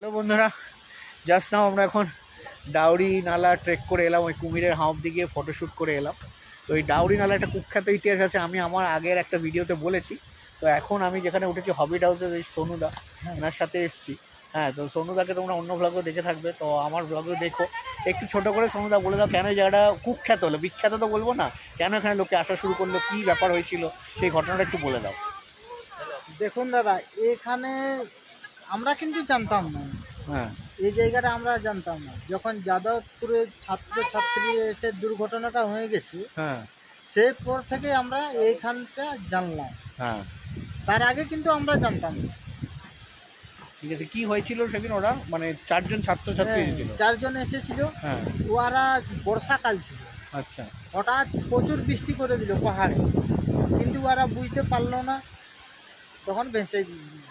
Hello বন্ধুরা, just now আমরা এখন ডাউরি নালা ট্রেক করে এলাম। ওই কুমিরের হাঁপ দিকে ফটোশ্যুট করে এলাম। তো এই ডাউরি নালা একটা কুখ্যাত ইতিহাস আছে, আমি আমার আগের একটা ভিডিওতে বলেছি। তো এখন আমি যেখানে উঠেছি হবিট হাউসে, ওই সোনুদা ওনার সাথে এসেছি। হ্যাঁ, তো সোনুদাকে তোমরা অন্য ব্লগেও দেখে থাকবে, তো আমার ব্লগেও দেখো। একটু ছোটো করে সোনুদা বলে দাও কেন এই জায়গাটা কুখ্যাত হলো, বিখ্যাত তো বলবো না, কেন এখানে লোকে আসা শুরু করলো, কী ব্যাপার হয়েছিল সেই ঘটনাটা একটু বলে দাও। দেখুন দাদা, এখানে আমরা কিন্তু জানতাম না, হ্যাঁ, এই জায়গাটা আমরা জানতাম না। যখন যাদবপুরে ছাত্রছাত্রী এসে দুর্ঘটনাটা হয়ে গেছে, হ্যাঁ, সেই পর থেকে আমরা এইখানটা জানলাম। হ্যাঁ, তার আগে কিন্তু আমরা জানতাম না। ঠিক আছে। কী হয়েছিল সেদিন? ওরা মানে 4 জন ছাত্রছাত্রী এসেছিল। 4 জন এসেছিল। হ্যাঁ, ওরা বর্ষাকাল ছিল, আচ্ছা, হঠাৎ প্রচুর বৃষ্টি করে দিল পাহাড়ে, কিন্তু ওরা বুঝতে পারলো না, তখন ভেসে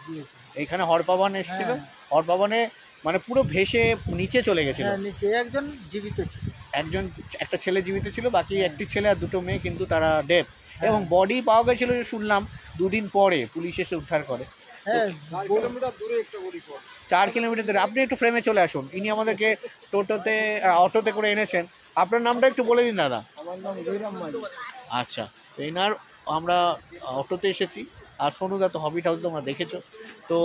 গিয়েছে। এইখানে হরপাবান এসেছিল। হ্যাঁ। হরপাবানে মানে পুরো ভেসে নিচে চলে গেছিল। হ্যাঁ, নিচে একজন জীবিত ছিল। একটা ছেলে জীবিত ছিল, বাকি একটি ছেলে আর দুটো মেয়ে কিন্তু তারা ডেথ। হ্যাঁ। এবং বডি পাওয়া গেছিল শুনলাম 2 দিন পরে পুলিশ এসে উদ্ধার করে। হ্যাঁ, 4 কিলোমিটার দূরে। আপনি একটু ফ্রেমে চলে আসুন, ইনি আমাদেরকে টোটোতে অটোতে করে এনেছেন। আপনার নামটা একটু বলে দিন দাদা। আমার নাম জয়রাম মাঝি। আচ্ছা, তো এনার আমরা অটোতে এসেছি। আর সোনুদা তো হবিট হাউস তোমরা দেখেছো। তো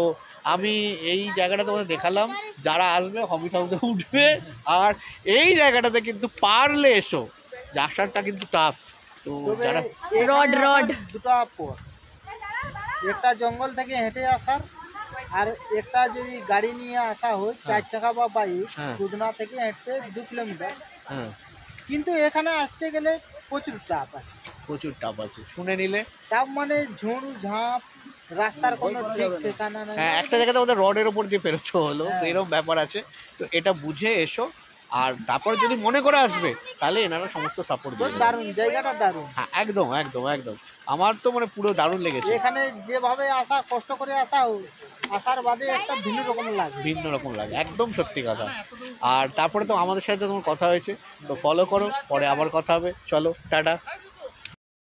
আমি এই জায়গাটা তোমাদের দেখালাম, যারা আসবে হবিট হাউসে উঠবে। আর এই জায়গাটাতে কিন্তু পারলে এসো, আসারটা কিন্তু টাফ। তো যারা রড দুটো পর, একটা জঙ্গল থেকে হেঁটে আসার, আর একটা যদি গাড়ি নিয়ে আসা হয় 4 চাকা বা বাইক, হ্যাঁ। দুধনা থেকে হেঁটে 2 কিলোমিটার। হ্যাঁ, কিন্তু এখানে আসতে গেলে প্রচুর টাপ আছে। প্রচুর টাফ আছে শুনে নিলে। টাপ মানে ঝুড়ু ঝাঁপ, রাস্তার কোনো ঠিক ঠিকানা নেই। হ্যাঁ, একটা জায়গাতে আমাদের রডের ওপর দিয়ে পেরোতে হলো, হ্যাঁ। এরকম ব্যাপার আছে। তো এটা বুঝে এসো। আর তারপর যদি মনে করে আসবে, তাহলে এনারা সমস্ত সাপোর্ট দেবে। দারুণ জায়গাটা, দারুণ। হ্যাঁ, একদম একদম একদম। আমার তো মানে পুরো দারুণ লেগেছে। এখানে যেভাবে আসা, কষ্ট করে আসা, আসার বাদে একটা ভিন্ন রকম লাগে। ভিন্ন রকম লাগে, একদম সত্যি কথা। আর তারপরে তো আমাদের সাথে তোমার কথা হয়েছে, তো ফলো করো, পরে আবার কথা হবে। চলো, টাটা।